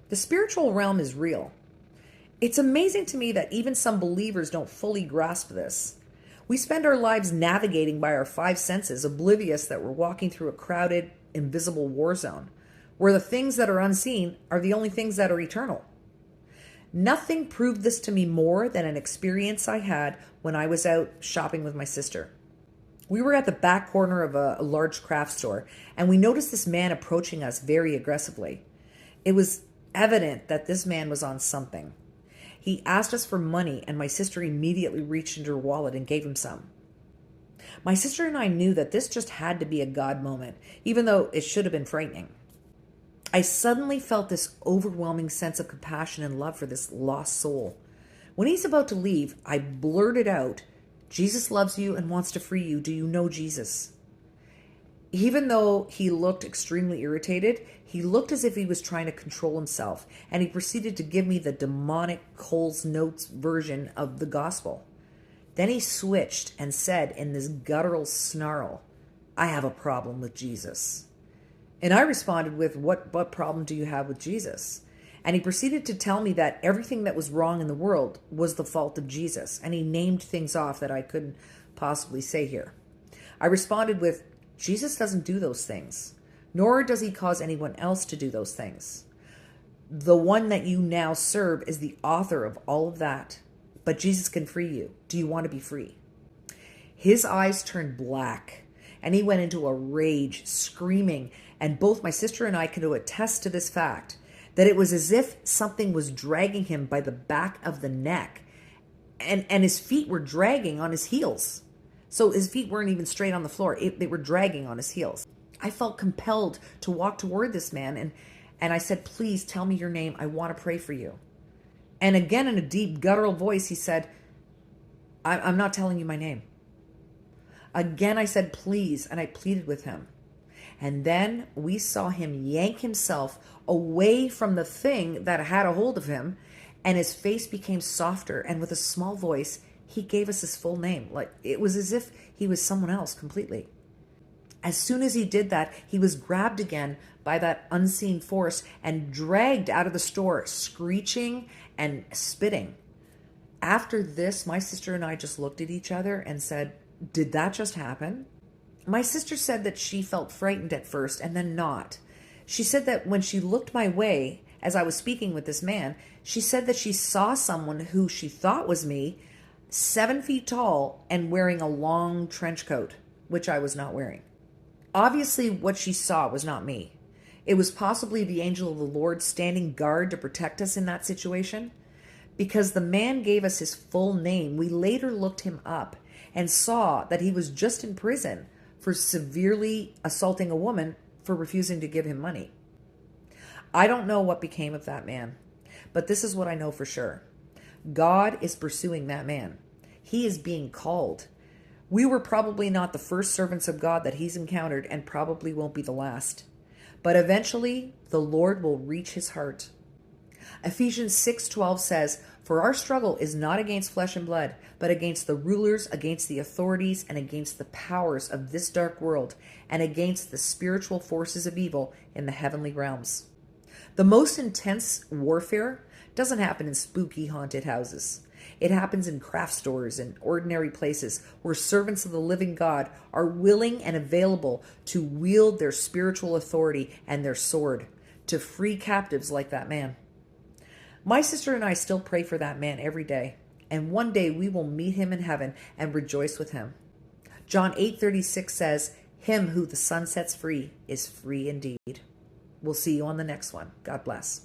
The spiritual realm is real. It's amazing to me that even some believers don't fully grasp this. We spend our lives navigating by our five senses, oblivious that we're walking through a crowded, invisible war zone, where the things that are unseen are the only things that are eternal. Nothing proved this to me more than an experience I had when I was out shopping with my sister. We were at the back corner of a large craft store, and we noticed this man approaching us very aggressively. It was evident that this man was on something. He asked us for money, and my sister immediately reached into her wallet and gave him some. My sister and I knew that this just had to be a God moment, even though it should have been frightening. I suddenly felt this overwhelming sense of compassion and love for this lost soul. When he's about to leave, I blurted out, "Jesus loves you and wants to free you. Do you know Jesus?" Even though he looked extremely irritated, he looked as if he was trying to control himself, and he proceeded to give me the demonic Coles Notes version of the gospel. Then he switched and said in this guttural snarl, "I have a problem with Jesus." And I responded with, what problem do you have with Jesus? And he proceeded to tell me that everything that was wrong in the world was the fault of Jesus. And he named things off that I couldn't possibly say here. I responded with, Jesus doesn't do those things, nor does he cause anyone else to do those things. The one that you now serve is the author of all of that. But Jesus can free you. Do you want to be free? His eyes turned black, and he went into a rage, screaming, and both my sister and I could attest to this fact, that it was as if something was dragging him by the back of the neck, and his feet were dragging on his heels. So his feet weren't even straight on the floor. They were dragging on his heels. I felt compelled to walk toward this man, and I said, "Please tell me your name. I want to pray for you." And again, in a deep, guttural voice, he said, I'm not telling you my name." Again, I said, "Please," and I pleaded with him. And then we saw him yank himself away from the thing that had a hold of him, and his face became softer, and with a small voice, he gave us his full name. Like it was as if he was someone else completely. As soon as he did that, he was grabbed again by that unseen force and dragged out of the store, screeching and spitting. After this, my sister and I just looked at each other and said, "Did that just happen?" My sister said that she felt frightened at first and then not. She said that when she looked my way as I was speaking with this man, she said that she saw someone who she thought was me, 7 feet tall and wearing a long trench coat, which I was not wearing. Obviously, what she saw was not me. It was possibly the angel of the Lord standing guard to protect us in that situation. Because the man gave us his full name, we later looked him up and saw that he was just in prison for severely assaulting a woman for refusing to give him money. I don't know what became of that man, but this is what I know for sure. God is pursuing that man. He is being called. We were probably not the first servants of God that he's encountered, and probably won't be the last. But eventually, the Lord will reach his heart. Ephesians 6:12 says, "For our struggle is not against flesh and blood, but against the rulers, against the authorities, and against the powers of this dark world, and against the spiritual forces of evil in the heavenly realms." The most intense warfare doesn't happen in spooky haunted houses. It happens in craft stores and ordinary places where servants of the living God are willing and available to wield their spiritual authority and their sword to free captives like that man. My sister and I still pray for that man every day, and one day we will meet him in heaven and rejoice with him. John 8:36 says, "Him who the Son sets free is free indeed." We'll see you on the next one. God bless.